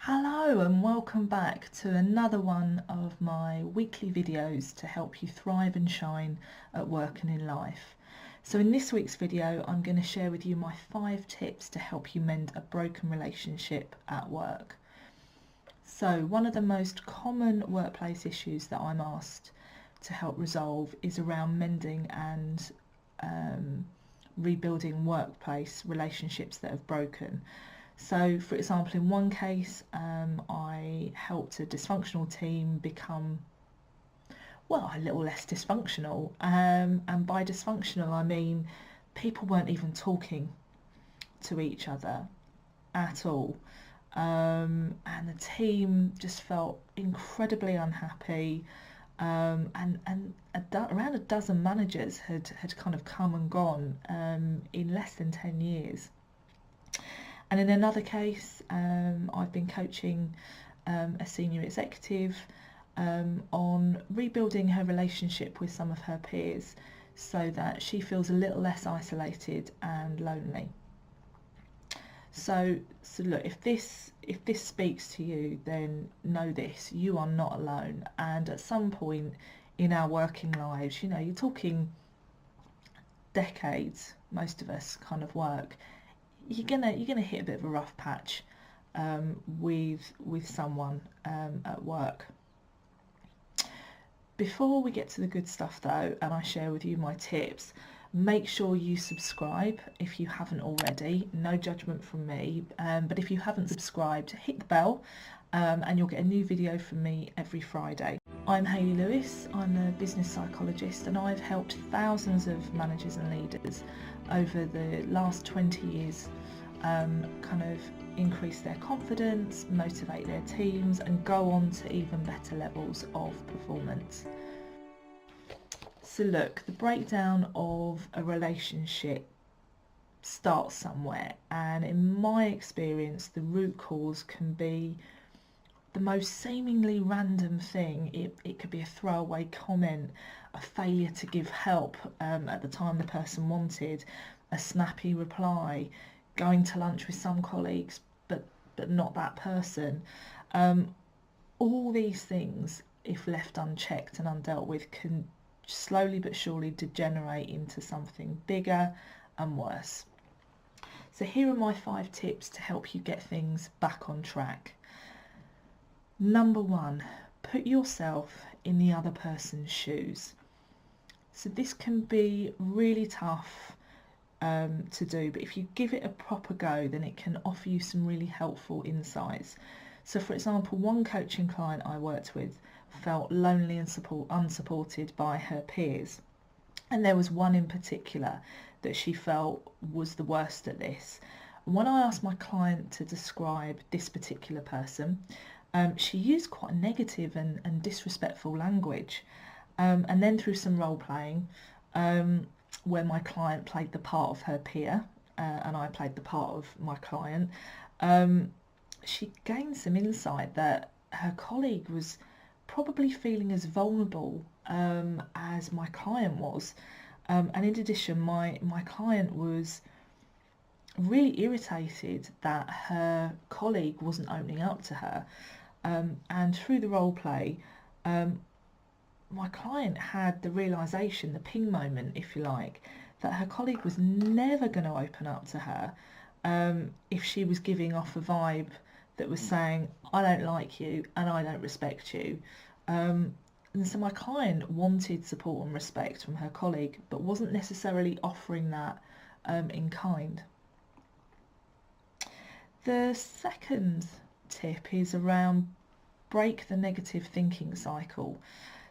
Hello and welcome back to another one of my weekly videos to help you thrive and shine at work and in life. So in this week's video, I'm going to share with you my 5 tips to help you mend a broken relationship at work. So one of the most common workplace issues that I'm asked to help resolve is around mending and rebuilding workplace relationships that have broken. So, for example, in one case, I helped a dysfunctional team become, well, a little less dysfunctional. And by dysfunctional, I mean people weren't even talking to each other at all. And the team just felt incredibly unhappy. And around a dozen managers had kind of come and gone in less than 10 years. And in another case, I've been coaching a senior executive on rebuilding her relationship with some of her peers so that she feels a little less isolated and lonely. So look, if this speaks to you, then know this: you are not alone. And at some point in our working lives, you're talking decades. Most of us kind of work. You're gonna hit a bit of a rough patch with someone at work. Before we get to the good stuff though, and I share with you my tips, make sure you subscribe if you haven't already. No judgment from me, but if you haven't subscribed, hit the bell and you'll get a new video from me every Friday. I'm Hayley Lewis, I'm a business psychologist, and I've helped thousands of managers and leaders over the last 20 years kind of increase their confidence, motivate their teams, and go on to even better levels of performance. So look, the breakdown of a relationship starts somewhere, and in my experience, the root cause can be the most seemingly random thing. It could be a throwaway comment, a failure to give help at the time the person wanted, a snappy reply, going to lunch with some colleagues but not that person. All these things, if left unchecked and undealt with, can slowly but surely degenerate into something bigger and worse. So here are my 5 tips to help you get things back on track. Number 1, put yourself in the other person's shoes. So this can be really tough to do, but if you give it a proper go, then it can offer you some really helpful insights. So for example, one coaching client I worked with felt lonely and unsupported by her peers, and there was one in particular that she felt was the worst at this. And when I asked my client to describe this particular person, she used quite negative and disrespectful language, and then through some role playing, where my client played the part of her peer and I played the part of my client, she gained some insight that her colleague was probably feeling as vulnerable as my client was. And in addition, my client was really irritated that her colleague wasn't opening up to her. And through the role play, my client had the realisation, the ping moment, if you like, that her colleague was never going to open up to her if she was giving off a vibe that was saying, I don't like you and I don't respect you. And so my client wanted support and respect from her colleague, but wasn't necessarily offering that in kind. The second tip is around break the negative thinking cycle.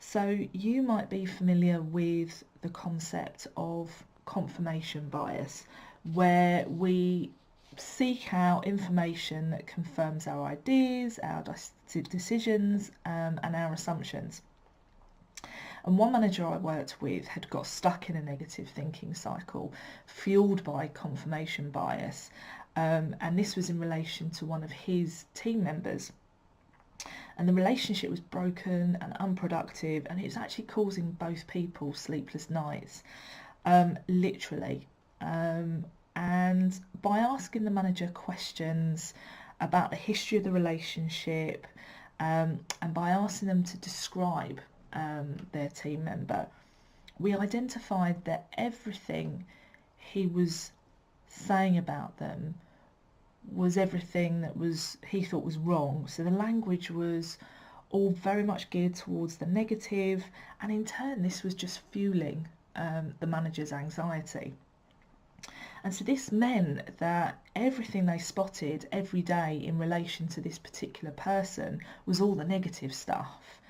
So you might be familiar with the concept of confirmation bias, where we seek out information that confirms our ideas, our decisions, and our assumptions. And one manager I worked with had got stuck in a negative thinking cycle fueled by confirmation bias, and this was in relation to one of his team members. And the relationship was broken and unproductive, and it was actually causing both people sleepless nights, literally. And by asking the manager questions about the history of the relationship, and by asking them to describe their team member, we identified that everything he was saying about them was everything that he thought was wrong. So the language was all very much geared towards the negative, and in turn this was just fueling the manager's anxiety. And so this meant that everything they spotted every day in relation to this particular person was all the negative stuff.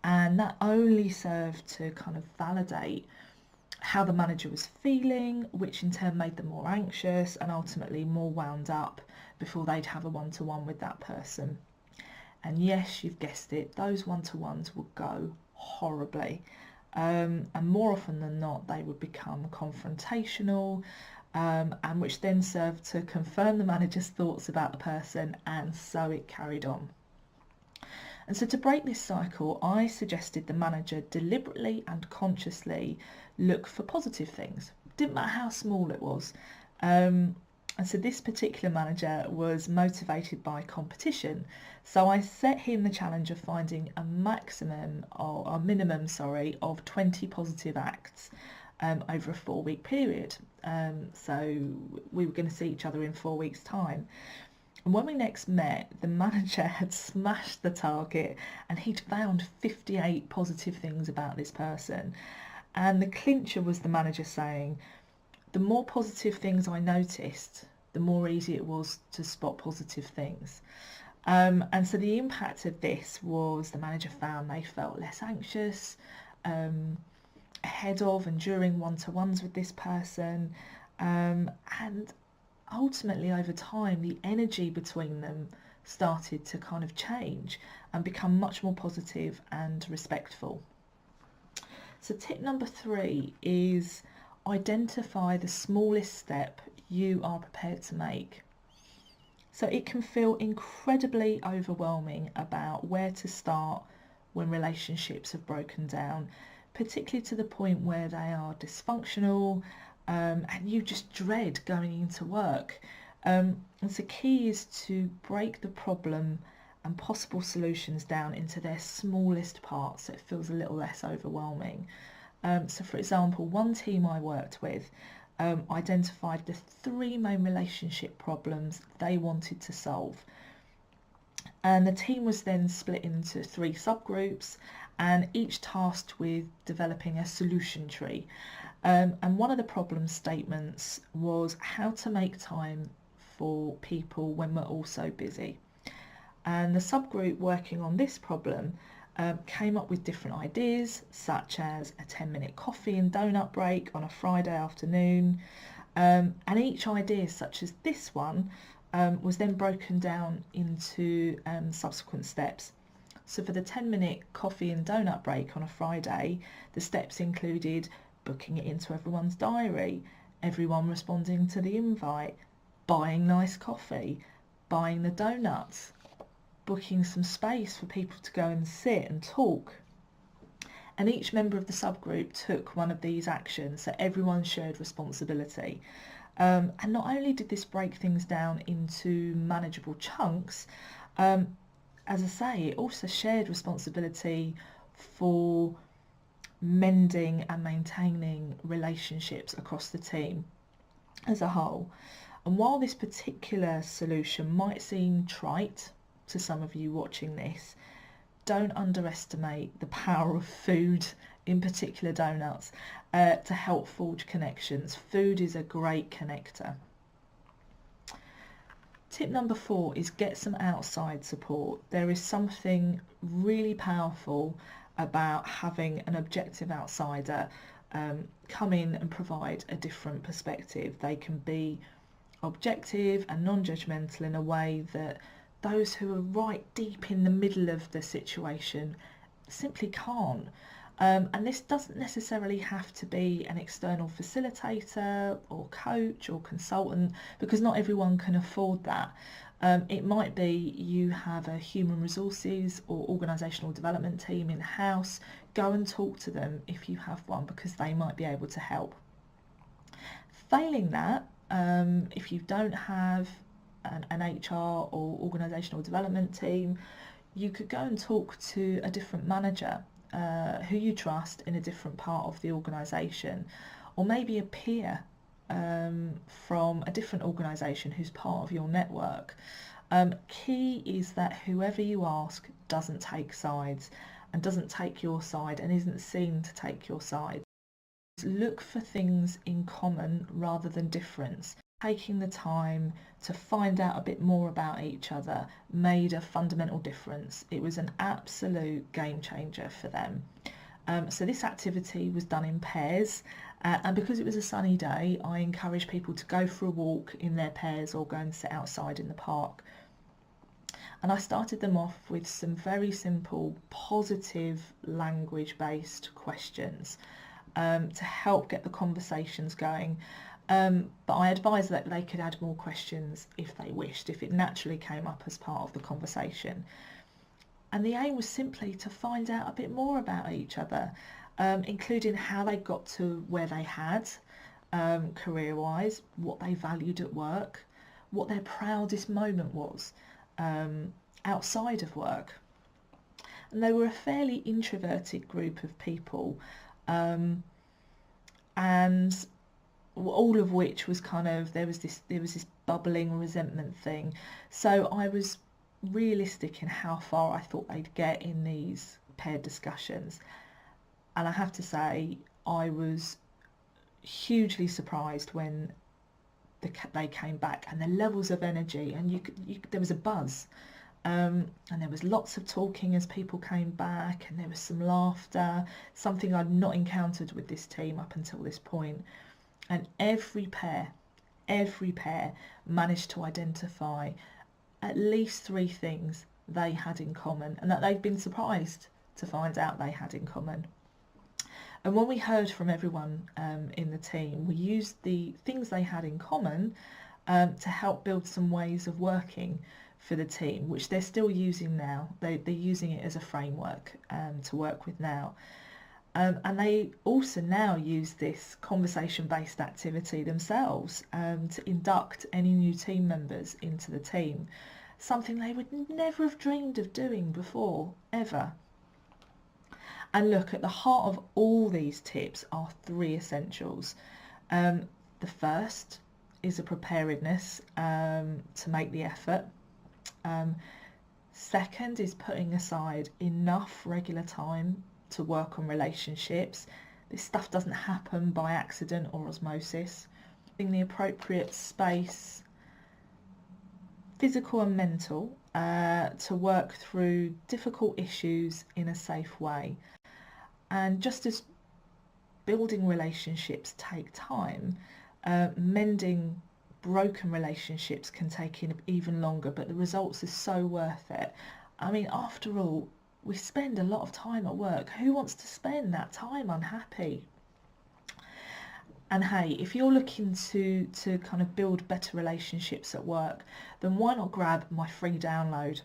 And that only served to kind of validate how the manager was feeling, which in turn made them more anxious and ultimately more wound up before they'd have a one-to-one with that person. And yes, you've guessed it, those one-to-ones would go horribly. And more often than not, they would become confrontational, and which then served to confirm the manager's thoughts about the person, and so it carried on. And so to break this cycle, I suggested the manager deliberately and consciously look for positive things. Didn't matter how small it was. And so this particular manager was motivated by competition. So I set him the challenge of finding a minimum of 20 positive acts over a 4-week period. So we were going to see each other in 4 weeks' time. And when we next met, the manager had smashed the target and he'd found 58 positive things about this person. And the clincher was the manager saying, the more positive things I noticed, the more easy it was to spot positive things. And so the impact of this was the manager found they felt less anxious ahead of and during one-to-ones with this person, and ultimately over time the energy between them started to kind of change and become much more positive and respectful. So tip number 3 is identify the smallest step you are prepared to make. So it can feel incredibly overwhelming about where to start when relationships have broken down, particularly to the point where they are dysfunctional, and you just dread going into work. And so key is to break the problem and possible solutions down into their smallest parts so it feels a little less overwhelming. So for example, one team I worked with identified the 3 main relationship problems they wanted to solve. And the team was then split into 3 subgroups, and each tasked with developing a solution tree. And one of the problem statements was how to make time for people when we're all so busy. And the subgroup working on this problem came up with different ideas, such as a 10-minute coffee and donut break on a Friday afternoon. And each idea, such as this one, was then broken down into subsequent steps. So for the 10-minute coffee and donut break on a Friday, the steps included booking it into everyone's diary, everyone responding to the invite, buying nice coffee, buying the donuts, booking some space for people to go and sit and talk. And each member of the subgroup took one of these actions, so everyone shared responsibility. And not only did this break things down into manageable chunks, as I say, it also shared responsibility for mending and maintaining relationships across the team as a whole. And while this particular solution might seem trite to some of you watching this, don't underestimate the power of food, in particular donuts, to help forge connections. Food is a great connector. Tip number 4 is get some outside support. There is something really powerful about having an objective outsider come in and provide a different perspective. They can be objective and non-judgmental in a way that those who are right deep in the middle of the situation simply can't. And this doesn't necessarily have to be an external facilitator or coach or consultant, because not everyone can afford that. It might be you have a human resources or organisational development team in-house. Go and talk to them if you have one, because they might be able to help. Failing that, if you don't have an HR or organisational development team, you could go and talk to a different manager who you trust in a different part of the organisation, or maybe a peer from a different organisation who's part of your network. Key is that whoever you ask doesn't take sides and doesn't take your side and isn't seen to take your side. Look for things in common rather than difference. Taking the time to find out a bit more about each other made a fundamental difference. It was an absolute game changer for them. So this activity was done in pairs, and because it was a sunny day, I encouraged people to go for a walk in their pairs or go and sit outside in the park. And I started them off with some very simple, positive, language-based questions to help get the conversations going. But I advised that they could add more questions if they wished, if it naturally came up as part of the conversation. And the aim was simply to find out a bit more about each other, including how they got to where they had, career-wise, what they valued at work, what their proudest moment was outside of work. And they were a fairly introverted group of people, and all of which was kind of, there was this bubbling resentment thing. So I was realistic in how far I thought they'd get in these paired discussions, and I have to say I was hugely surprised when they came back, and the levels of energy, and there was a buzz, and there was lots of talking as people came back, and there was some laughter, something I'd not encountered with this team up until this point. And every pair managed to identify at least 3 things they had in common, and that they'd been surprised to find out they had in common. And when we heard from everyone in the team, we used the things they had in common to help build some ways of working for the team, which they're still using now. They're using it as a framework to work with now. And they also now use this conversation-based activity themselves to induct any new team members into the team, something they would never have dreamed of doing before, ever. And look, at the heart of all these tips are 3 essentials. The first is a preparedness to make the effort. Second is putting aside enough regular time to work on relationships. This stuff doesn't happen by accident or osmosis. In the appropriate space, physical and mental, to work through difficult issues in a safe way. And just as building relationships take time, mending broken relationships can take even longer, but the results are so worth it. I mean, after all, we spend a lot of time at work. Who wants to spend that time unhappy? And hey, if you're looking to kind of build better relationships at work, then why not grab my free download,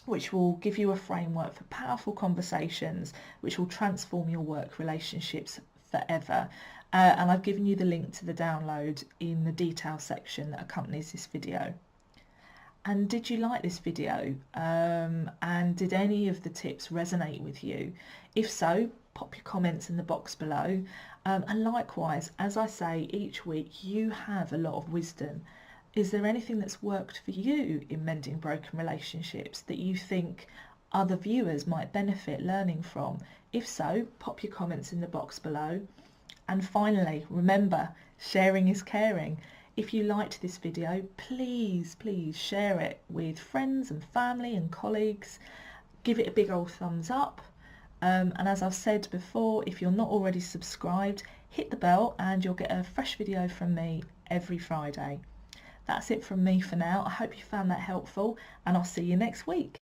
which will give you a framework for powerful conversations, which will transform your work relationships forever. And I've given you the link to the download in the detail section that accompanies this video. And did you like this video? And did any of the tips resonate with you? If so, pop your comments in the box below. And likewise, as I say each week, you have a lot of wisdom. Is there anything that's worked for you in mending broken relationships that you think other viewers might benefit learning from? If so, pop your comments in the box below. And finally, remember, sharing is caring. If you liked this video, please share it with friends and family and colleagues. Give it a big old thumbs up. And as I've said before, if you're not already subscribed, hit the bell and you'll get a fresh video from me every Friday. That's it from me for now. I hope you found that helpful, and I'll see you next week.